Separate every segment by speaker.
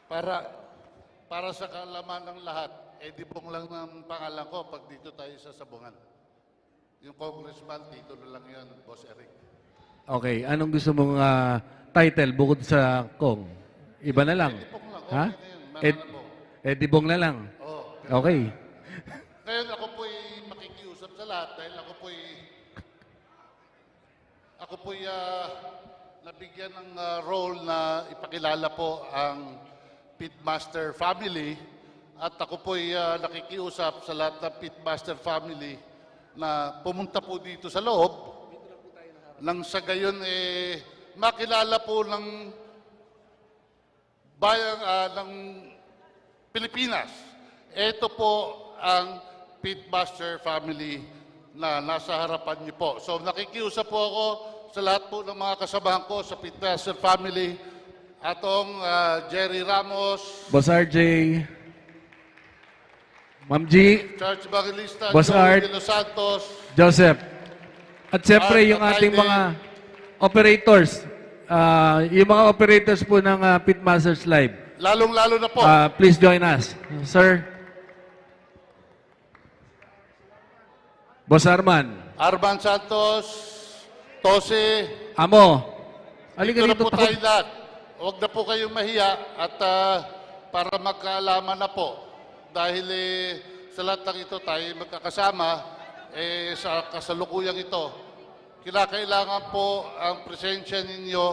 Speaker 1: Para para sa kaalaman ng lahat, Edibong lang ng pangalan ko pag dito tayo sa Sabungan. Yung congressman, dito na lang yun, Boss Eric.
Speaker 2: Okay, anong gusto mong title bukod sa Kong? Iba na lang.
Speaker 1: Edibong lang,
Speaker 2: Ha?
Speaker 1: okay na yun, Mananabo.
Speaker 2: Edibong na lang.
Speaker 1: Oo.
Speaker 2: Okay.
Speaker 1: Ngayon ako po'y makikiusap sa lahat dahil ako po'y nabigyan ng role na ipakilala po ang Pitmaster family at ako po'y nakikiusap sa lahat ng Pitmaster family na pumunta po dito sa loob nang sa gayon makilala po ng bayan ng Pilipinas. Ito po ang Pitmaster family na nasa harapan niyo po. So nakikiusap po ako sa lahat po ng mga kasamahan ko sa Pitmaster family, atong Jerry Ramos,
Speaker 2: Boss RJ, Ma'am G,
Speaker 1: Charles Evangelista,
Speaker 2: Boss Art,
Speaker 1: Joey de los Santos,
Speaker 2: Joseph. At siyempre
Speaker 1: Art
Speaker 2: yung ating
Speaker 1: Alcaide.
Speaker 2: mga operators. Yung mga operators po ng Pitmasters Live.
Speaker 1: lalong-lalo na po.
Speaker 2: Please join us. Sir. Boss Arman.
Speaker 1: Arman Santos, Tose,
Speaker 2: Amo.
Speaker 1: dito
Speaker 2: Halika
Speaker 1: na
Speaker 2: dito.
Speaker 1: po tayo lahat. Huwag na po kayong mahiya at para magkaalaman na po. Dahil sa lahat ng ito tayo magkakasama sa kasalukuyang ito. Kinakailangan po ang presensya ninyo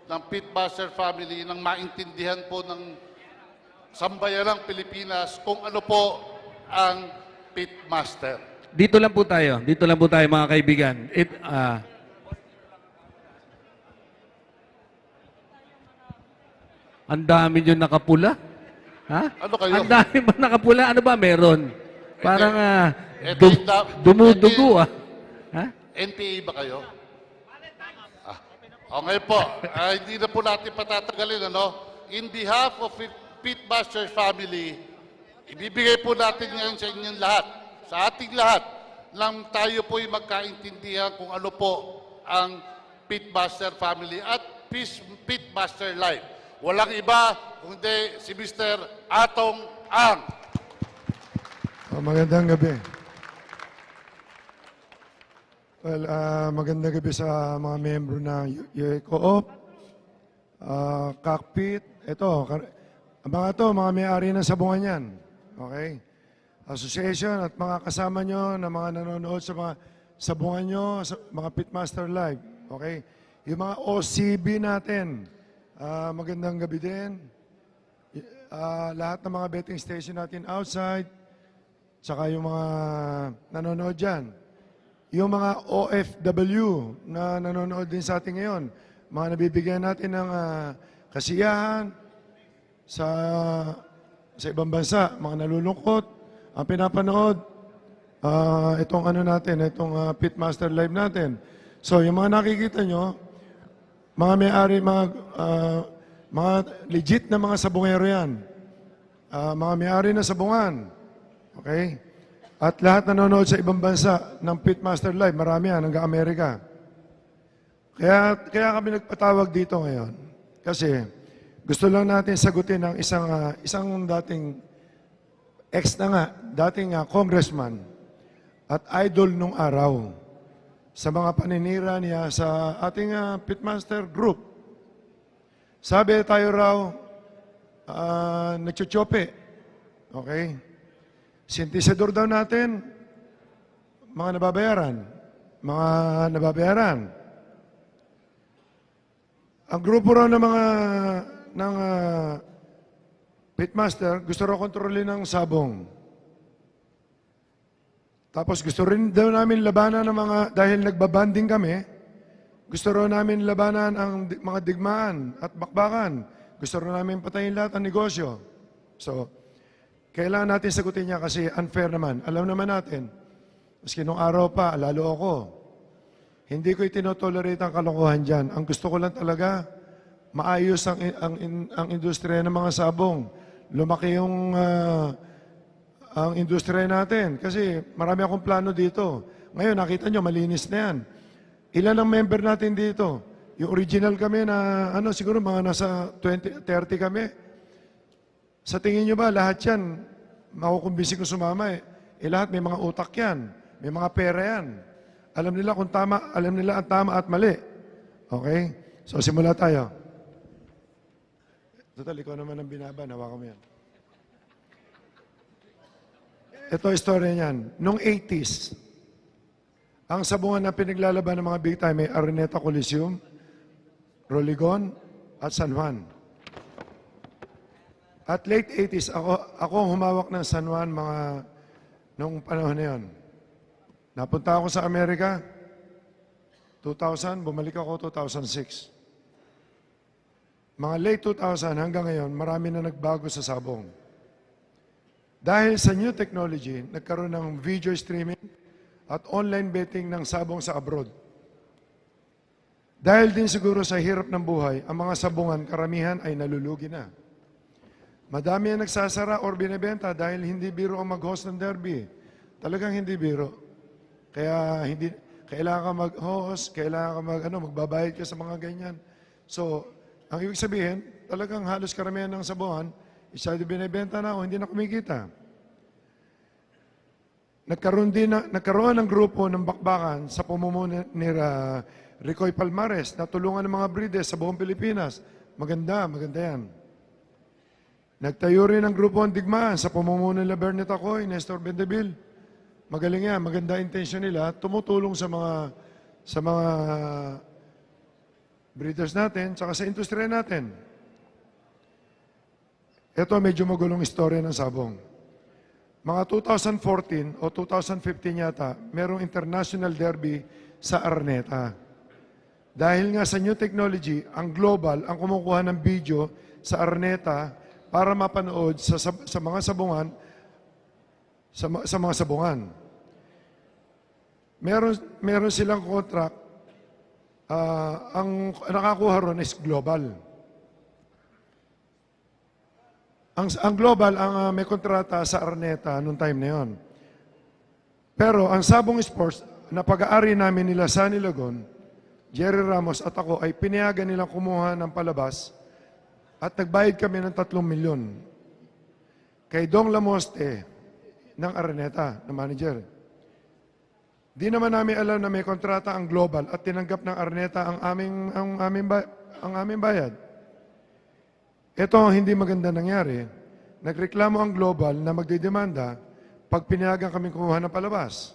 Speaker 1: ng Pitmaster family nang maintindihan po ng sambayanang Pilipinas kung ano po ang Pitmaster.
Speaker 2: Dito lang po tayo. Dito lang po tayo mga kaibigan. Ang dami nyo nakapula. Ha?
Speaker 1: Ano kayo?
Speaker 2: Ang dami ba nakapula? Ano ba meron? Parang
Speaker 1: ito-
Speaker 2: dumudugo ah. Ha?
Speaker 1: NPA ba kayo? Okay po. Hindi na po natin patatagalin. In behalf of Pitmaster family, ibibigay po natin ngayon sa inyong lahat, sa ating lahat, nang tayo po'y magkaintindihan kung ano po ang Pitmaster family at Pitmaster Life. Walang iba kundi si Mr. Atong Ang.
Speaker 3: Magandang gabi. Well, magandang gabi sa mga membro ng Co-op, Cockpit. Ito, mga may-ari ng sabungan yan. Okay? Association at mga kasama nyo na mga nanonood sa mga sabungan nyo, sa mga Pitmaster Live. Okay? Yung mga OCB natin, magandang gabi din. Lahat ng mga betting station natin outside, tsaka yung mga nanonood dyan. Yung mga OFW na nanonood din sa atin ngayon, mga nabibigyan natin ng kasiyahan sa ibang bansa, mga nalulungkot, ang pinapanood, itong Pitmaster Live natin. So, yung mga nakikita nyo, mga may-ari, mga legit na mga sabungero yan. Mga may-ari na sabungan. Okay? At lahat nanonood sa ibang bansa ng Pitmaster Live, marami yan, hanggang Amerika. Kaya kami nagpatawag dito ngayon. Kasi gusto lang natin sagutin ang isang dating dating congressman at idol nung araw sa mga paninira niya sa ating Pitmaster Group. Sabi tayo raw, nagchuchope. Okay? Sintisador daw natin, mga nababayaran. Ang grupo raw ng Pitmaster, gusto raw kontrolin ng sabong. Tapos gusto rin daw namin labanan dahil nagbabanding kami, gusto raw namin labanan ang mga digmaan at bakbakan. Gusto raw namin patayin lahat ang negosyo. So, kailangan natin sagutin niya kasi unfair naman. Alam naman natin, maski nung araw pa, lalo ako, hindi ko itinotolerate ang kalokohan dyan. Ang gusto ko lang talaga, maayos ang industriya ng mga sabong. Lumaki ang industriya natin. Kasi marami akong plano dito. Ngayon, nakita nyo, malinis na yan. Ilan ang member natin dito? Yung original kami na, siguro mga nasa 30 kami. Sa tingin nyo ba, lahat yan, makukumbisi ko sumama eh. Lahat may mga utak yan, may mga pera yan. Alam nila kung tama, alam nila ang tama at mali. Okay? So, simula tayo. Total, ikaw naman ang binaban, hawakan mo yan. Ito istorya niyan. Noong 80s, ang sabungan na pinaglalaban ng mga big time ay Araneta Coliseum, Roligon, at San Juan. At late 80s, ako ang humawak ng San Juan noong panahon na yun. Napunta ako sa Amerika, 2000, bumalik ako 2006. Mga late 2000 hanggang ngayon, marami na nagbago sa sabong. Dahil sa new technology, nagkaroon ng video streaming at online betting ng sabong sa abroad. Dahil din siguro sa hirap ng buhay, ang mga sabungan karamihan ay nalulugi na. Madami ang nagsasara or binibenta dahil hindi biro ang mag-host ng derby. Talagang hindi biro. Kaya kailangan ka mag-host, kailangan ka magbabayad ka sa mga ganyan. So, ang ibig sabihin, talagang halos karamihan ng sabungan, isa din binibenta na o hindi na kumikita. Nagkaroon ng grupo ng bakbakan sa pamumuno ni Ricoy Palmares na tulungan ng mga breeders sa buong Pilipinas. Maganda yan. Nagtayo rin ng grupo ng digmaan sa pamumuno ni Bernet Acoy, Nestor Bendeville. Magaling yan, maganda intensyon nila, tumutulong sa mga breeders natin, saka sa industriya natin. Ito medyo magulong istorya ng sabong. Mga 2014 o 2015 yata, merong international derby sa Araneta. Dahil nga sa new technology, ang global ang kumukuha ng video sa Araneta para mapanood sa mga sabungan, sa mga sabungan. Meron silang contract, ang nakakuha ron is global. Ang global, ang may kontrata sa Araneta noong time na yon. Pero ang Sabong Sports, na pag-aari namin nila Sunny Lagon, Jerry Ramos at ako ay pinayagan nilang kumuha ng palabas at nagbayad kami ng 3 milyon kay Dong Lamoste ng Araneta, na manager. Di naman namin alam na may kontrata ang global at tinanggap ng Araneta ang aming bayad. Ito ang hindi maganda nangyari. Nagreklamo ang global na magdidemanda pag pinayagan kami kumuha ng palabas.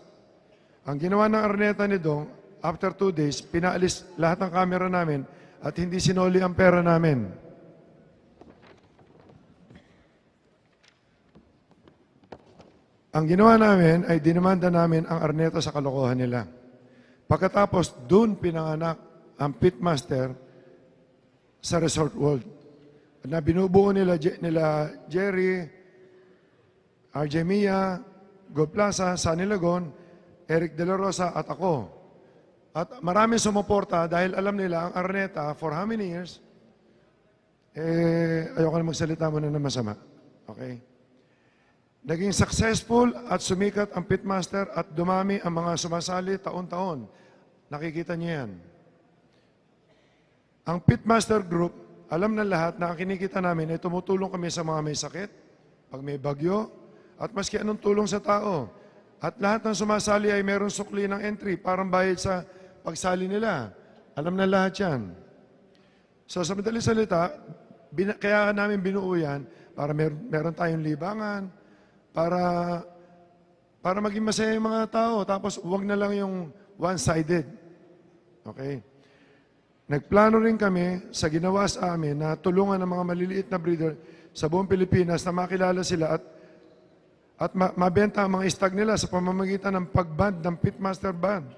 Speaker 3: Ang ginawa ng Araneta ni Dong, after 2 days, pinaalis lahat ng camera namin at hindi sinoli ang pera namin. Ang ginawa namin ay dinemanda namin ang Araneta sa kalokohan nila. Pagkatapos, dun pinanganak ang pitmaster sa Resort World. Na binubuo nila Jerry, RJ Mia, Gold Plaza, Sunny Lagon, Eric De La Rosa at ako. At maraming sumuporta dahil alam nila ang Araneta for how many years? Ayoko na magsalita muna ng masama. Okay? Naging successful at sumikat ang pitmaster at dumami ang mga sumasali taon-taon. Nakikita niyo yan. Ang pitmaster group, alam na lahat na ang kinikita namin ay tumutulong kami sa mga may sakit, pag may bagyo, at maski anong tulong sa tao. At lahat ng sumasali ay meron sukli ng entry, parang bayad sa pagsali nila. Alam na lahat yan. So sa madaling salita, kaya namin binuo yan para meron tayong libangan, para maging masaya yung mga tao, tapos huwag na lang yung one-sided. Okay? Nagplano rin kami sa ginawa sa amin na tulungan ng mga maliliit na breeder sa buong Pilipinas na makilala sila at mabenta ang mga istag nila sa pamamagitan ng pagband ng pitmaster band.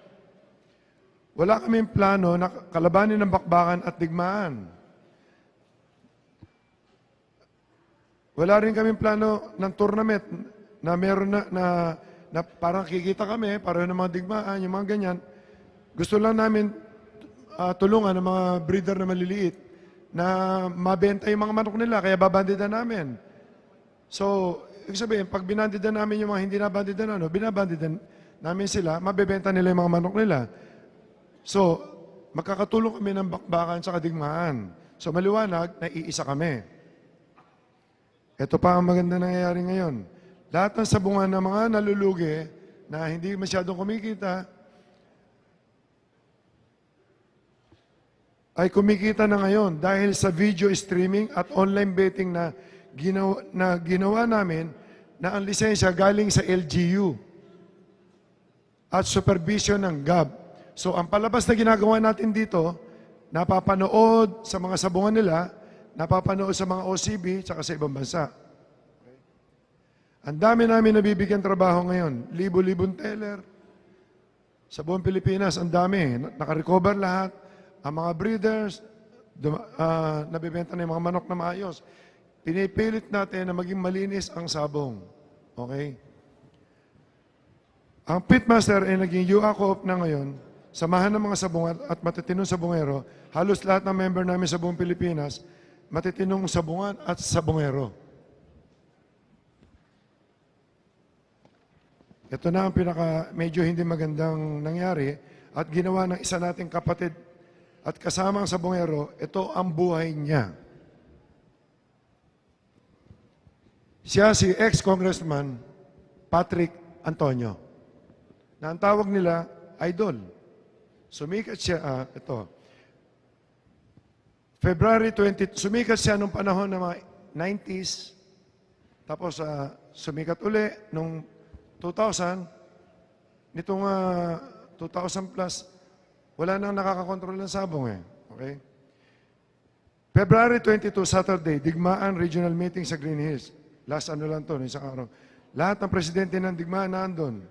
Speaker 3: Wala kaming plano na kalabanin ng bakbakan at digmaan. Wala rin kaming plano ng tournament na meron na parang kikita kami, parang ng mga digmaan, yung mga ganyan. Gusto lang namin tulungan ng mga breeder na maliliit na mabenta yung mga manok nila, kaya babandidan namin. So, ibig sabihin, pag binandidan namin yung mga hindi nabandidan, binabandidan namin sila, mabebenta nila yung mga manok nila. So, magkakatulong kami ng bakbakan sa kadigmaan. So, maliwanag na iisa kami. Ito pa ang maganda nangyayari ngayon. Lahat ng sabungan ng mga nalulugi na hindi masyadong kumikita, ay kumikita na ngayon dahil sa video streaming at online betting na ginawa namin na ang lisensya galing sa LGU at supervision ng GAB. So ang palabas na ginagawa natin dito, napapanood sa mga sabungan nila, napapanood sa mga OCB, tsaka sa ibang bansa. Ang dami namin nabibigyan trabaho ngayon. Libo-libong teller. Sa buong Pilipinas, ang dami. Nakarecover lahat. Ang mga breeders, nabibenta na yung mga manok na maayos. Pinipilit natin na maging malinis ang sabong. Okay? Ang Pitmaster ay naging UACOP na ngayon, samahan ng mga sabungan at matitinong sabungero. Halos lahat ng member namin sa buong Pilipinas, matitinong sabungan at sabungero. Ito na ang medyo hindi magandang nangyari at ginawa ng isa nating kapatid at kasama ang sabungero, ito ang buhay niya. Siya si ex-congressman Patrick Antonio, na ang tawag nila, idol. Sumikat siya, February 20, sumikat siya nung panahon ng mga 90s, tapos sumikat uli nung 2000, nitong 2000 plus, wala nang nakakakontrol ng sabong eh. Okay? February 22, Saturday, Digmaan Regional Meeting sa Green Hills. Last ano lang to, isang araw. Lahat ng presidente ng Digmaan nandun.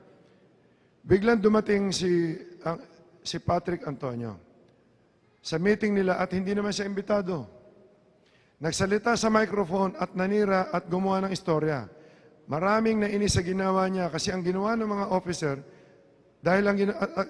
Speaker 3: Biglang dumating si Patrick Antonio sa meeting nila at hindi naman siya imbitado. Nagsalita sa microphone at nanira at gumawa ng istorya. Maraming nainis sa ginawa niya kasi ang ginawa ng mga officer, dahil ang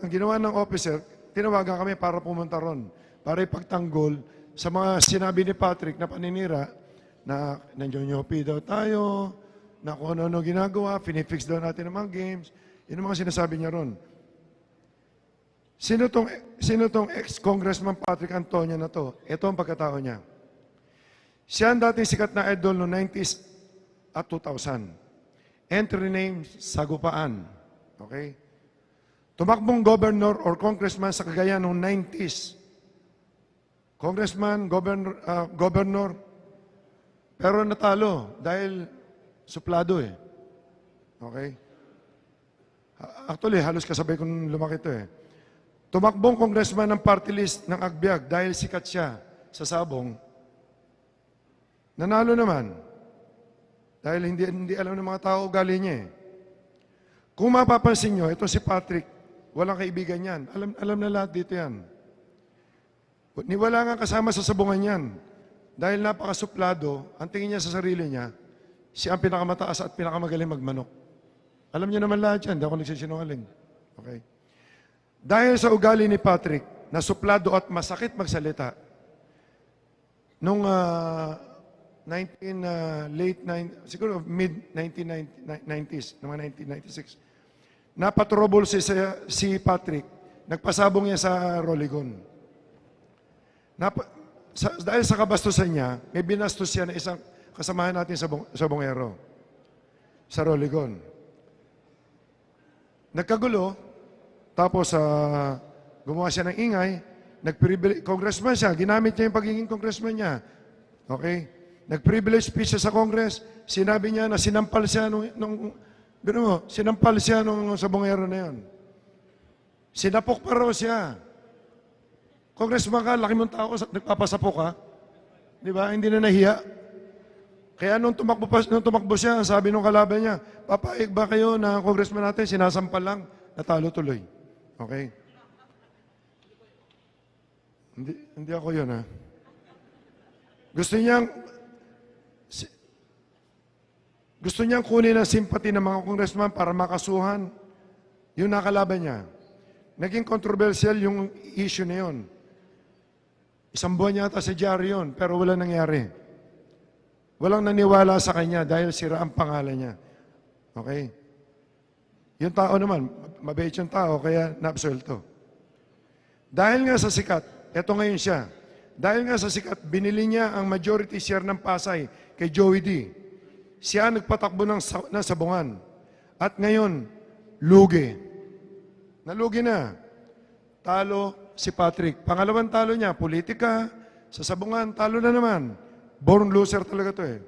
Speaker 3: ginawa ng officer, tinawagan kami para pumunta ron, para ipagtanggol sa mga sinabi ni Patrick na paninira na nandiyopi daw tayo, na kung ano ginagawa, finifix daw natin ang mga games. Yun ang mga sinasabi niya ron. Sino tong ex-congressman Patrick Antonio na to? Ito ang pagkatao niya. Siya ang dating sikat na idol noong 90s at 2000. Entry name, Sagupaan. Okay? Tumakbong governor or congressman sa Cagayan noong 90s. Congressman, governor, pero natalo dahil suplado eh. Okay? Actually, halos kasabay kong lumaki ito eh. Tumakbong congressman ng party list ng Agbiag dahil sikat siya sa sabong. Nanalo naman. Dahil hindi alam ng mga tao ugali niya eh. Kung mapapansin nyo, ito si Patrick, walang kaibigan yan. Alam na lahat dito yan. Wala nga kasama sa sabungan yan. Dahil napakasuplado, ang tingin niya sa sarili niya, siya ang pinakamataas at pinakamagaling magmanok. Alam niyo naman lahat yan, hindi ako nagsisinungaling. Okay? Dahil sa ugali ni Patrick, na suplado at masakit magsalita, nung siguro mid-1990s, noong 1996, napatrouble si Patrick, nagpasabong niya sa Roligon. Dahil sa kabastusan niya, may binastos siya na isang kasamahan natin sa Bungero, sa Roligon. Nagkagulo, tapos gumawa siya ng ingay, congressman siya, ginamit niya yung pagiging congressman niya. Okay? Nag-privilege speech siya sa Congress, sinabi niya na sinampal siya sinampal siya nung sa Bungero na yun. Sinapok pa raw siya. Congressman ka, laki mong tao, nagpapasapok ka. Di ba? Hindi na nahiya. Kaya nung tumakbo siya, sabi nung kalaban niya, papaig ba kayo na congressman natin, sinasampal lang, natalo tuloy. Okay? Hindi ako yun, ha? Gusto niyang kunin ang simpati ng mga congressman para makasuhan yung nakalaban niya. Naging controversial yung issue na yun. Isang buwan yata sa dyaryo yun, pero wala nangyari. Walang naniwala sa kanya dahil sira ang pangalan niya. Okay? Yung tao naman, mabait yung tao, kaya naabsuelto. Dahil nga sa sikat, eto ngayon siya, dahil nga sa sikat, binili niya ang majority share ng Pasay kay Joey D. siya nagpatakbo ng sabungan. At ngayon, lugi. Nalugi na. Talo si Patrick. Pangalawang talo niya, politika, sa sabungan, talo na naman. Born loser talaga to eh.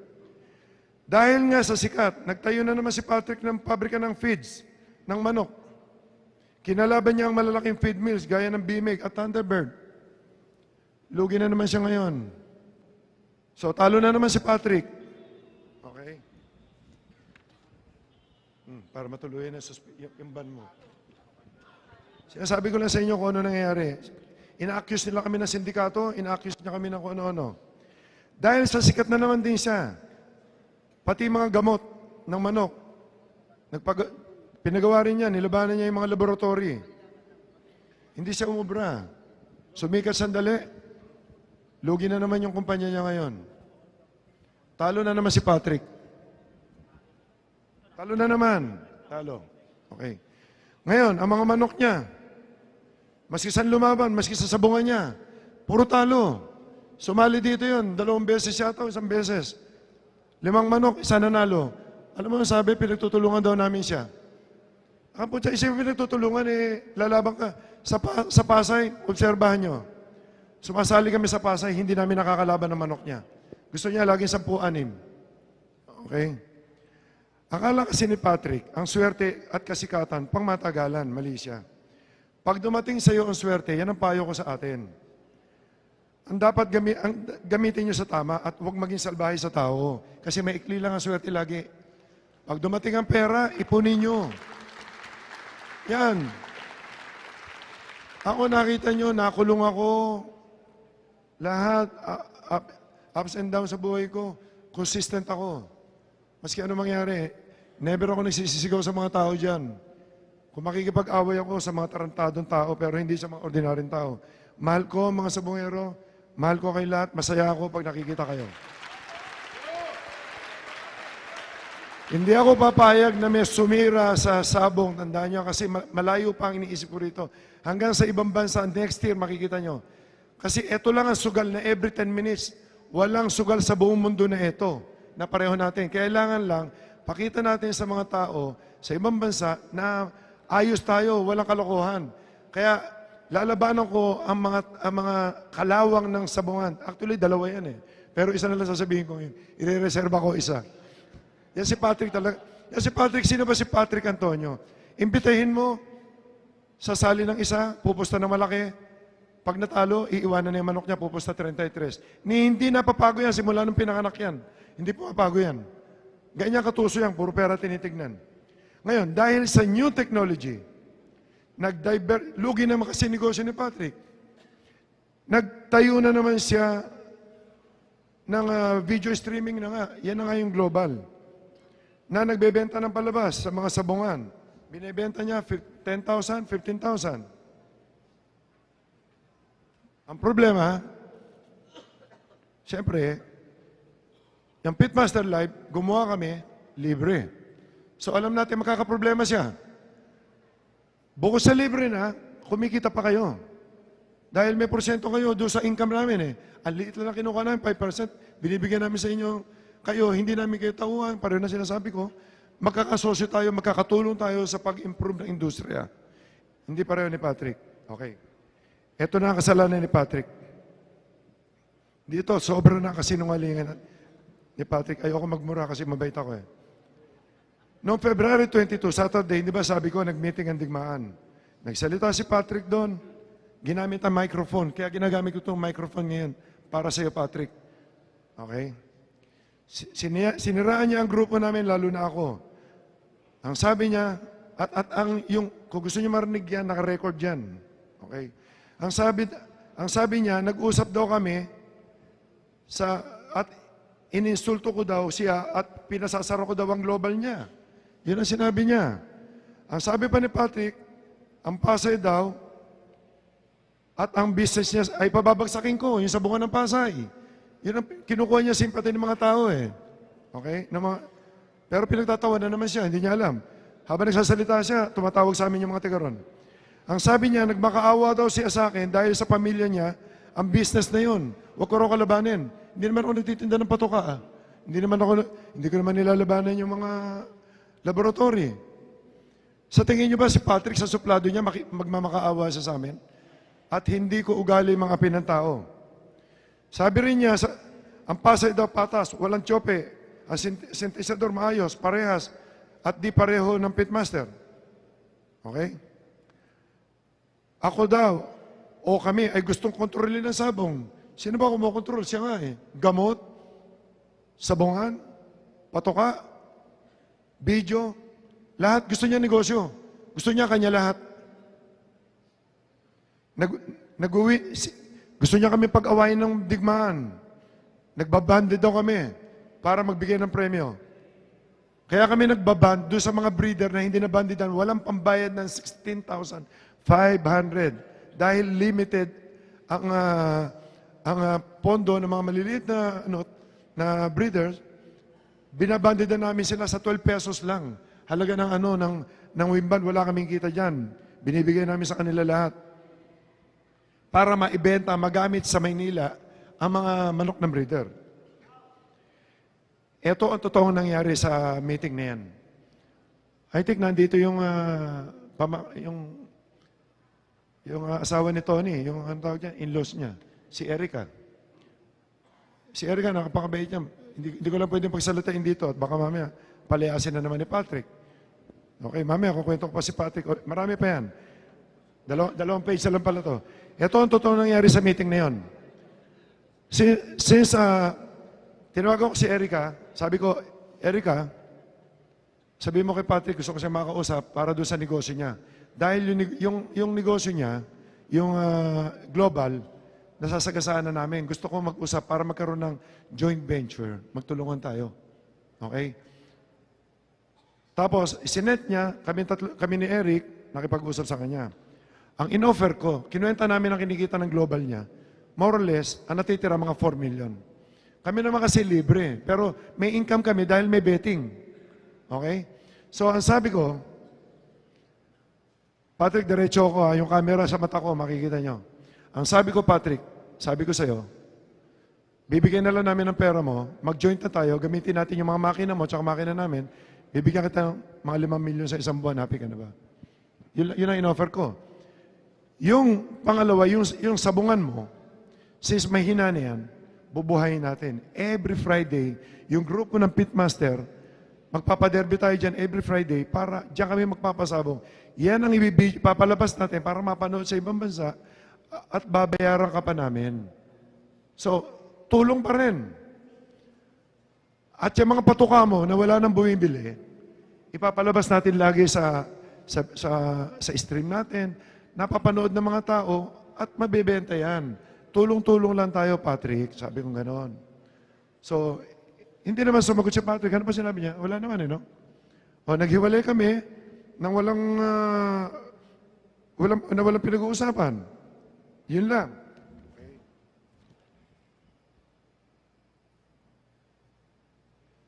Speaker 3: Dahil nga sa sikat, nagtayo na naman si Patrick ng pabrika ng feeds, ng manok. Kinalaban niya ang malalaking feed mills gaya ng BMEG at Thunderbird. Lugi na naman siya ngayon. So, talo na naman si Patrick. Okay? Para matuloy na yung ban mo. Sinasabi ko lang sa inyo kung ano nangyayari. Ina-accuse nila kami ng sindikato, ina-accuse niya kami ng kung ano-ano. Dahil sa sikat na naman din siya, pati mga gamot ng manok, pinagawa rin niya, nilabanan niya yung mga laboratory. Hindi siya umubra. Sumikat sandali, lugi na naman yung kumpanya niya ngayon. Talo na naman si Patrick. Talo na naman. Talo. Okay. Ngayon, ang mga manok niya, maski saan lumaban, maski sa sabungan niya, puro talo. Sumali dito yun, 2 beses yata, 1 beses. 5 manok, 1 nanalo. Alam mo, sabi, pinagtutulungan daw namin siya. Ang po, isipin pinagtutulungan, lalabang ka. Sa Pasay, obserbahan nyo. Sumasali kami sa Pasay, hindi namin nakakalaban ng manok niya. Gusto niya laging 10-6. Okay? Akala kasi ni Patrick, ang swerte at kasikatan, pangmatagalan, mali siya. Pag dumating sa iyo ang swerte, yan ang payo ko sa atin. Ang dapat gamitin nyo sa tama at huwag maging salbahe sa tao. Kasi maikli lang ang swerte lagi. Pag dumating ang pera, ipunin nyo. Yan. Ako nakita nyo, nakulong ako. Lahat, ups and downs sa buhay ko, consistent ako. Maski ano mangyari, never ako nagsisisigaw sa mga tao dyan. Kung makikipag-away ako sa mga tarantadong tao, pero hindi sa mga ordinaryong tao. Mahal ko mga sabongero, mahal ko kayo lahat, masaya ako pag nakikita kayo. Hindi ako papayag na may sumira sa sabong, tandaan nyo, kasi malayo pa ang iniisip ko rito. Hanggang sa ibang bansa, next year, makikita nyo. Kasi ito lang ang sugal na every 10 minutes, walang sugal sa buong mundo na ito, na pareho natin. Kailangan lang, pakita natin sa mga tao, sa ibang bansa, na ayos tayo, walang kalokohan. Kaya, lalabanan ko ang mga kalawang ng sabungan. Actually, 2 yan eh. Pero isa na lang sasabihin ko yun. Ire-reserva ko isa. Yan si Patrick talaga. Yan si Patrick, sino ba si Patrick Antonio? Imbitahin mo, sasali ng isa, pupusta ng malaki. Pag natalo, iiwanan na yung manok niya, pupusta 33. Hindi napapago yan, simula nung pinanganak yan. Hindi pumapago yan. Ganyan katuso yan, puro pera tinitignan. Ngayon, dahil sa new technology, lugi naman kasi negosyo ni Patrick. Nagtayo na naman siya ng video streaming na nga. Yan na nga yung global. Na nagbebenta ng palabas sa mga sabungan. Binibenta niya 10,000, 15,000. Ang problema, siyempre, yung Pitmaster Live, gumawa kami, libre. So alam natin makakaproblema siya. Bukod sa libre na, kumikita pa kayo. Dahil may porsyento kayo doon sa income namin eh. Ang liit lang kinuha namin, 5%. Binibigyan namin sa inyo, kayo, hindi namin kayo tauhan. Pareho na sinasabi ko, magkakasosyo tayo, magkakatulong tayo sa pag-improve ng industriya. Hindi pareho ni Patrick. Okay. Ito na ang kasalanan ni Patrick. Dito, sobra na kasinungalingan ni Patrick. Ayoko magmura kasi mabait ako eh. Noong February 22, Saturday, di ba sabi ko, nag-meeting ang digmaan. Nagsalita si Patrick doon. Ginamit ang microphone. Kaya ginagamit ko itong microphone ngayon para sa iyo, Patrick. Okay? Siniraan niya ang grupo namin, lalo na ako. Ang sabi niya, kung gusto niyo marinig yan, naka-record yan. Okay? Ang sabi niya, nag-usap daw kami at ininsulto ko daw siya at pinasasara ko daw ang global niya. Yun ang sinabi niya. Ang sabi pa ni Patrick, ang Pasay daw at ang business niya ay pababagsakin ko, yung sabungan ng Pasay. Yun ang kinukuha niya simpati ng mga tao eh. Okay? Pero pinagtatawa na naman siya, hindi niya alam. Habang nagsasalita siya, tumatawag sa amin yung mga tiga ron. Ang sabi niya, nagmakaawa daw siya sa akin dahil sa pamilya niya, ang business na yun. Huwag ko raw kalabanin. Hindi naman ako nagtitinda ng patoka. Hindi ko naman nilalabanan yung mga laboratory. Sa tingin niyo ba si Patrick sa suplado niya magmamakaawa siya sa amin? At hindi ko ugali mga pinantao. Sabi rin niya, ang pasay daw patas, walang tsope, ang sintesador maayos, parehas, at di pareho ng pitmaster. Okay? Ako daw, o kami, ay gustong kontrolin ng sabong. Sino ba kumokontrol? Siya nga eh. Gamot, sabongan, patoka, video, lahat gusto niya negosyo. Gusto niya kanya lahat. Gusto niya kami pag-awayin ng digmaan. Nagbabande daw kami para magbigay ng premyo. Kaya kami nagbaband doon sa mga breeder na hindi nabandidan, walang pambayad ng 16,500 dahil limited ang pondo ng mga maliliit na breeders. Binabandidan namin sila sa 12 pesos lang. Halaga ng wimban, wala kaming kita diyan. Binibigay namin sa kanila lahat para maibenta, magamit sa Maynila ang mga manok ng breeder. Ito ang totoong nangyari sa meeting na yan. I think nandito yung asawa ni Tony, yung ano tawag niya, in-laws niya, si Erica. Si Erica, nakapakabait niya. Hindi ko lang pwedeng pagsalitain dito at baka mamaya palayasin na naman ni Patrick. Okay, mamaya kukwento ko pa si Patrick. Marami pa yan. Dalawang page na lang pala to. Ito ang totoong nangyari sa meeting na yon. Since tinawagan ko si Erica, sabi ko, Erica, sabi mo kay Patrick, gusto ko siya makausap para doon sa negosyo niya. Dahil yung negosyo niya, yung global, nasasagasaan na namin. Gusto ko mag-usap para magkaroon ng joint venture. Magtulungan tayo. Okay? Tapos, sinet niya, kami ni Eric, nakipag-usap sa kanya. Ang in-offer ko, kinuwenta namin ang kinikita ng global niya, more or less, ang natitira mga 4 million. Kami naman kasi libre, pero may income kami dahil may betting. Okay? So, ang sabi ko, Patrick, diretso ko yung camera sa mata ko, makikita nyo. Ang sabi ko, Patrick, sabi ko sa'yo, bibigyan na lang namin ng pera mo, mag-joint na tayo, gamitin natin yung mga makina mo, tsaka makina namin, bibigyan kita ng mga 5 million sa isang buwan, happy ka na ba? Yun ang in-offer ko. Yung pangalawa, yung sabungan mo, since may hina na yan, bubuhayin natin. Every Friday, yung grupo ng Pitmaster, magpapaderby tayo dyan every Friday para dyan kami magpapasabong. Yan ang papalabas natin para mapanood sa ibang bansa at babayaran ka pa namin. So, tulong pa rin. At yung mga patuka mo na wala nang bumibili, ipapalabas natin lagi sa stream natin, napapanood ng mga tao at mabibenta yan. Tulong-tulong lang tayo, Patrick. Sabi ko ganon. So, hindi naman sumagot si Patrick. Ano pa sinabi niya? Wala naman, no? O, naghiwalay kami nang walang pinag-uusapan. Yun lang. Okay.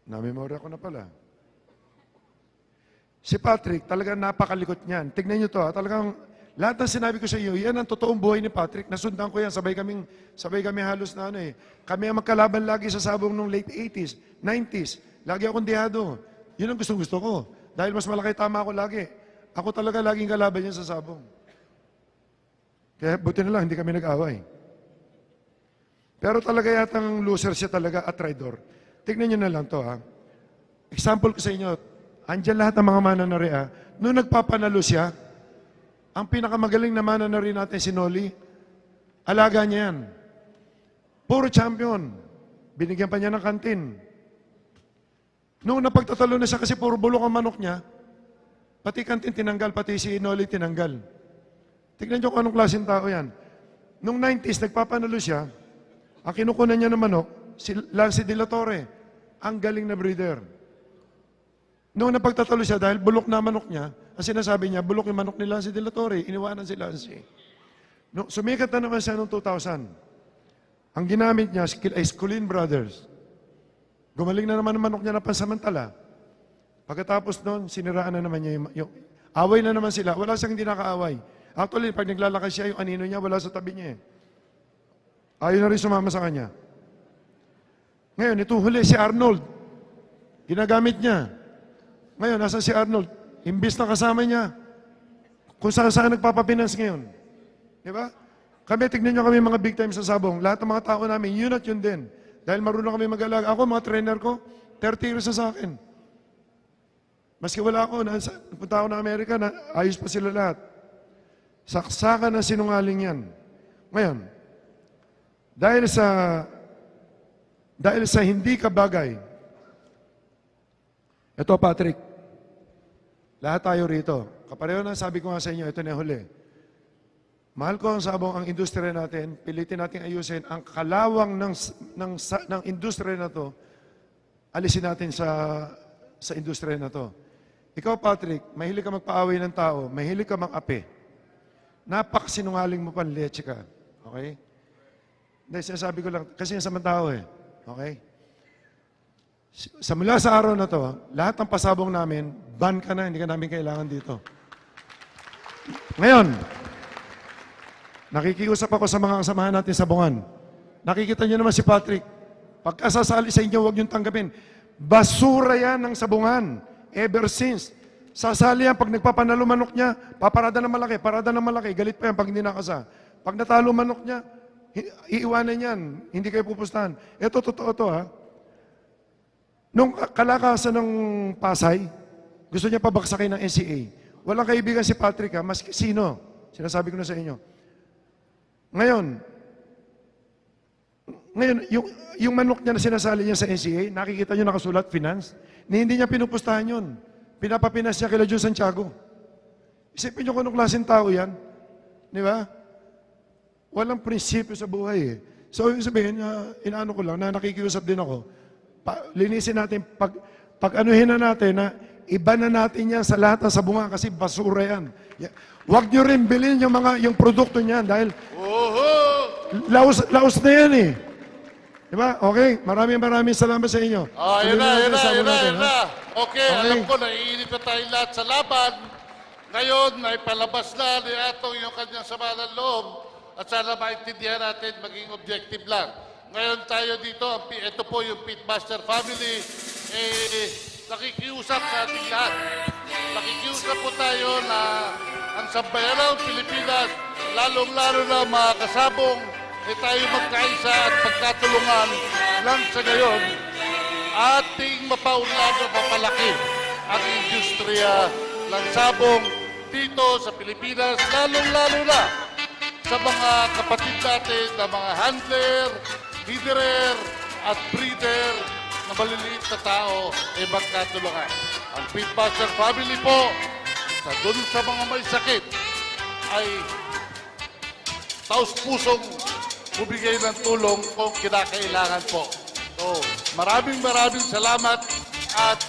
Speaker 3: Na-memory ko na pala. Si Patrick, talagang napakalikot niyan. Tignan niyo to, talagang lahat ng sinabi ko sa iyo, yan ang totoong buhay ni Patrick. Nasundan ko yan, sabay kami halos na ano eh. Kami ang magkalaban lagi sa sabong nung late 80s, 90s. Lagi akong dihado. Yun ang gusto ko. Dahil mas malaki tama ako lagi. Ako talaga laging kalaban niya sa sabong. Kaya buti na lang, hindi kami nag-away. Pero talaga yatang loser siya talaga at traitor. Tignan niyo na lang to ha. Example ko sa inyo, andyan lahat ng mga mananarea. Noong nagpapanalo siya, ang pinakamagaling na mananari natin si Noli, alaga niya yan. Puro champion. Binigyan pa niya ng kantin. Noong napagtatalo na siya kasi puro bulok ang manok niya, pati kantin tinanggal, pati si Noli tinanggal. Tignan niyo kung anong klaseng tao yan. Noong 90s, nagpapanalo siya, ang kinukunan niya ng manok, si Lance De La Torre, ang galing na breeder. Noong napagtatalo siya, dahil bulok na manok niya, ang sinasabi niya, bulok yung manok ni Lance De La Torre, iniwanan si Lance. No, sumikat na naman siya noong 2000. Ang ginamit niya ay Sculin Brothers. Gumaling na naman ang manok niya na pansamantala. Pagkatapos noon, siniraan na naman niya yung away na naman sila. Wala siyang hindi nakaaway. Actually, pag naglalakad siya, yung anino niya, wala sa tabi niya eh. Ayaw na rin sumama sa kanya. Ngayon, itong huli si Arnold. Ginagamit niya. Ngayon, nasa si Arnold? Imbis na kasama niya, kung saan nagpapapinance ngayon. Di ba? Kami, tignan nyo kami mga big time sa Sabong. Lahat ng mga tao namin, yun at yun din. Dahil marunong kami mag-alaga. Ako, mga trainer ko, 30 years na sa akin. Maski wala ako, punta ako ng Amerika, ayos pa sila lahat. Saksakan na sinungaling yan. Ngayon, dahil sa hindi ka bagay, ito Patrick, lahat tayo rito. Kapareho na sabi ko nga sa inyo, ito na yung huli. Mahal ko ang Sabong, ang industriya natin, pilitin natin ayusin, ang kalawang ng industriya na to, alisin natin sa industriya na to. Ikaw, Patrick, mahilig ka magpaaway ng tao, mahilig ka mang-ape. Napakasinungaling mo pa, leche ka. Okay? Hindi, sinasabi ko lang, kasi yung sa mga tao eh. Okay? Mula sa araw na to, lahat ng pasabong namin, ban ka na, hindi ka namin kailangan dito. Ngayon, nakikiusap ako sa mga kasamahan natin sa Bungan. Nakikita niyo naman si Patrick. Pagkasasali sa inyo, huwag niyong tanggapin. Basura yan ng sabungan. Ever since. Sasali yan, pag nagpapanalo manok niya, paparada ng malaki, galit pa yan pag hindi nakasa. Pag natalo manok niya, iiwanan yan, hindi kayo pupustahan. Ito, totoo to ha. Nung kalakasan ng Pasay, gusto niya pabaksakin ng NCA. Walang kaibigan si Patrick ha, maski sino. Sinasabi ko na sa inyo. Ngayon, yung manok niya na sinasali niya sa NCA, nakikita niyo nakasulat, finance, na hindi niya pinupustahan yun. Pinapapinas niya kila Joe Santiago. Isipin niyo kung anong klaseng tao yan. Di ba? Walang prinsipyo sa buhay eh. So, ibig sabihin, inaano ko lang, na nakikiusap din ako, linisin natin, pag-anuhin na natin, na iba na natin yan sa lahat ng sabungan kasi basura yan. Huwag niyo rin bilhin yung produkto niyan dahil laos na yan eh. Diba? Okay, maraming salamat sa inyo.
Speaker 1: Yun
Speaker 3: Tuloy natin sa sabon natin, ha?
Speaker 1: na. Okay,
Speaker 3: Okay.
Speaker 1: alam ko, naiinip na tayo lahat sa laban. Ngayon, naipalabas na ni Atong yung kanyang sama ng loob at sana maintindihan natin, maging objective lang. Ngayon tayo dito, ito po yung Pitmaster family, nakikiusap sa ating lahat. Nakikiusap po tayo na ang sambayanang Pilipinas, lalong-lalo na mga kasabong, tayo magkaisa at pagkatulungan lang sa ngayon, ating mapaunlad o mapalaki ang industriya ng sabong dito sa Pilipinas, lalong-lalo na sa mga kapatid natin na mga handler, feederer at breeder na maliliit na tao ay magkatulungan. Ang Pitmaster family po, dun sa mga may sakit, ay taus-pusong bumigay ng tulong kung kinakailangan po. So, maraming salamat at